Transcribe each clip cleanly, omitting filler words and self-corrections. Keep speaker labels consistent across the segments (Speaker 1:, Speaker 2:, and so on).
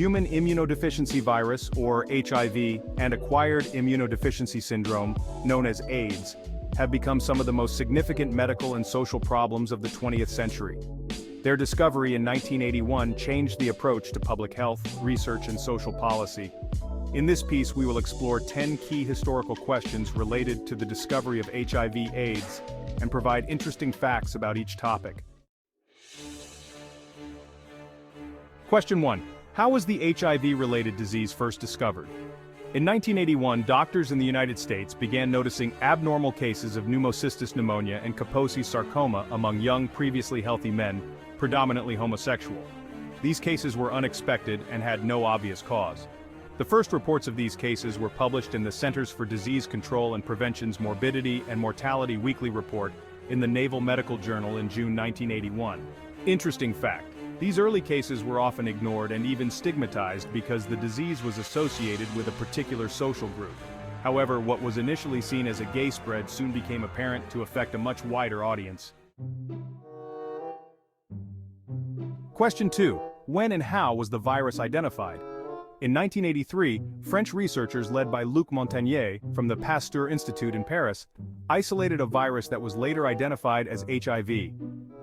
Speaker 1: human immunodeficiency virus, or HIV, and acquired immunodeficiency syndrome, known as AIDS, have become some of the most significant medical and social problems of the 20th century. Their discovery in 1981 changed the approach to public health, research, and social policy. In this piece, we will explore 10 key historical questions related to the discovery of HIV/AIDS and provide interesting facts about each topic. Question 1. How was the HIV-related disease first discovered? In 1981, doctors in the United States began noticing abnormal cases of pneumocystis pneumonia and Kaposi sarcoma among young, previously healthy men, predominantly homosexual. These cases were unexpected and had no obvious cause. The first reports of these cases were published in the Centers for Disease Control and Prevention's Morbidity and Mortality Weekly Report in the Naval Medical Journal in June 1981. Interesting fact. These early cases were often ignored and even stigmatized because the disease was associated with a particular social group. However, what was initially seen as a gay spread soon became apparent to affect a much wider audience. Question 2. When and how was the virus identified? In 1983, French researchers led by Luc Montagnier from the Pasteur Institute in Paris isolated a virus that was later identified as HIV.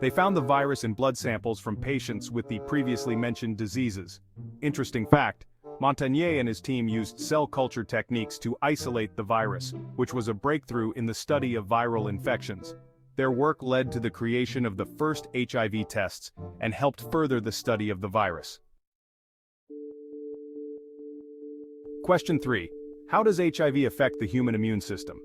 Speaker 1: They found the virus in blood samples from patients with the previously mentioned diseases. Interesting fact, Montagnier and his team used cell culture techniques to isolate the virus, which was a breakthrough in the study of viral infections. Their work led to the creation of the first HIV tests and helped further the study of the virus. Question 3. How does HIV affect the human immune system?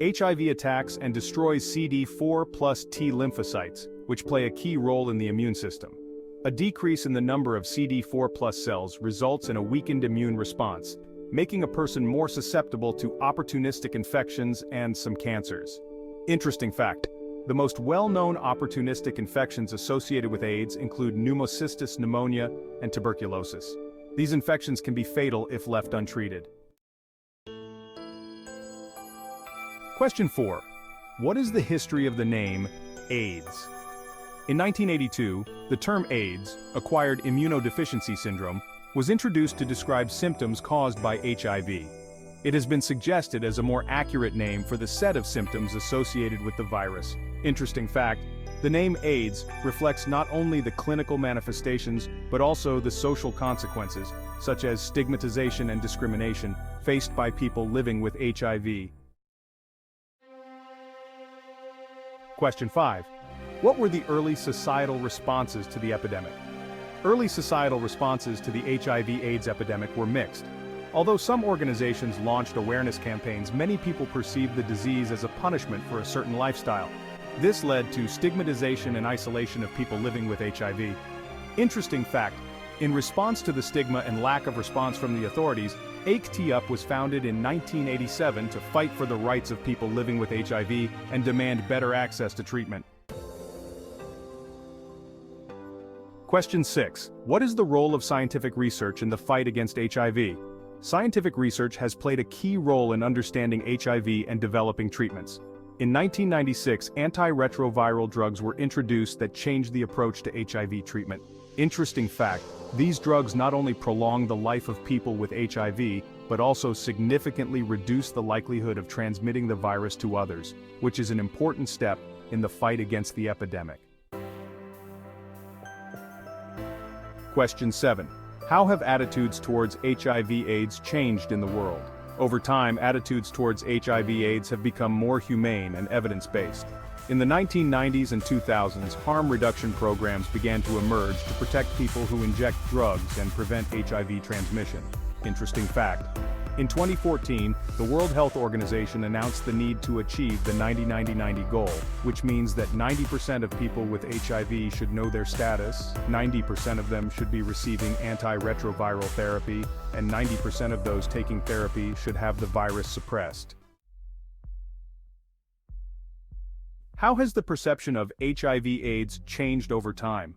Speaker 1: HIV attacks and destroys CD4+ T lymphocytes, which play a key role in the immune system. A decrease in the number of CD4+ cells results in a weakened immune response, making a person more susceptible to opportunistic infections and some cancers. Interesting fact. The most well-known opportunistic infections associated with AIDS include pneumocystis pneumonia and tuberculosis. These infections can be fatal if left untreated. Question 4. What is the history of the name AIDS? In 1982, the term AIDS, acquired immunodeficiency syndrome, was introduced to describe symptoms caused by HIV. It has been suggested as a more accurate name for the set of symptoms associated with the virus. Interesting fact, the name AIDS reflects not only the clinical manifestations but also the social consequences, such as stigmatization and discrimination, faced by people living with HIV. Question 5. What were the early societal responses to the epidemic? Early societal responses to the HIV/AIDS epidemic were mixed. Although some organizations launched awareness campaigns, many people perceived the disease as a punishment for a certain lifestyle. This led to stigmatization and isolation of people living with HIV. Interesting fact, in response to the stigma and lack of response from the authorities, ACT-UP was founded in 1987 to fight for the rights of people living with HIV and demand better access to treatment. Question 6. What is the role of scientific research in the fight against HIV? Scientific research has played a key role in understanding HIV and developing treatments. In 1996, antiretroviral drugs were introduced that changed the approach to HIV treatment. Interesting fact, these drugs not only prolong the life of people with HIV, but also significantly reduce the likelihood of transmitting the virus to others, which is an important step in the fight against the epidemic. Question 7. How have attitudes towards HIV/AIDS changed in the world? Over time, attitudes towards HIV/AIDS have become more humane and evidence-based. In the 1990s and 2000s, harm reduction programs began to emerge to protect people who inject drugs and prevent HIV transmission. Interesting fact. In 2014, the World Health Organization announced the need to achieve the 90-90-90 goal, which means that 90% of people with HIV should know their status, 90% of them should be receiving antiretroviral therapy, and 90% of those taking therapy should have the virus suppressed. How has the perception of HIV/AIDS changed over time?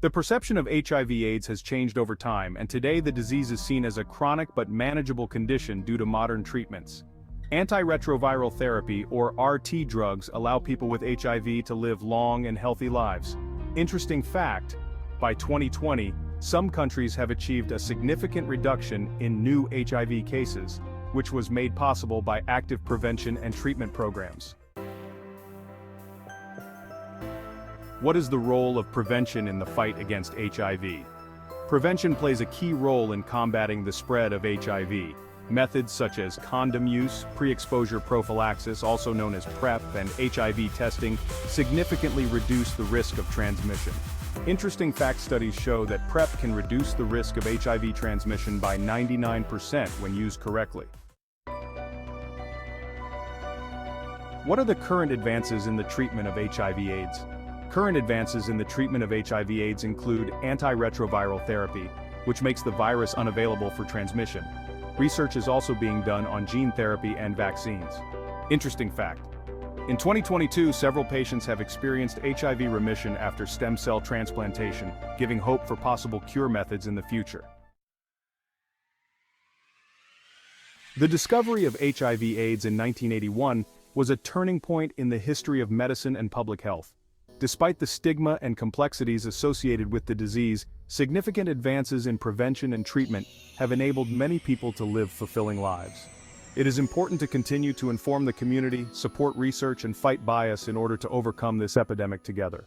Speaker 1: The perception of HIV/AIDS has changed over time, and today the disease is seen as a chronic but manageable condition due to modern treatments. Antiretroviral therapy, or RT drugs, allow people with HIV to live long and healthy lives. Interesting fact, by 2020, Some countries have achieved a significant reduction in new HIV cases, which was made possible by active prevention and treatment programs. What is the role of prevention in the fight against HIV? Prevention plays a key role in combating the spread of HIV. Methods such as condom use, pre-exposure prophylaxis, also known as PrEP, and HIV testing significantly reduce the risk of transmission. Interesting fact studies show that PrEP can reduce the risk of HIV transmission by 99% when used correctly. What are the current advances in the treatment of HIV/AIDS? Current advances in the treatment of HIV/AIDS include antiretroviral therapy, which makes the virus unavailable for transmission. Research is also being done on gene therapy and vaccines. Interesting fact. In 2022, several patients have experienced HIV remission after stem cell transplantation, giving hope for possible cure methods in the future. The discovery of HIV/AIDS in 1981 was a turning point in the history of medicine and public health. Despite the stigma and complexities associated with the disease, significant advances in prevention and treatment have enabled many people to live fulfilling lives. It is important to continue to inform the community, support research, and fight bias in order to overcome this epidemic together.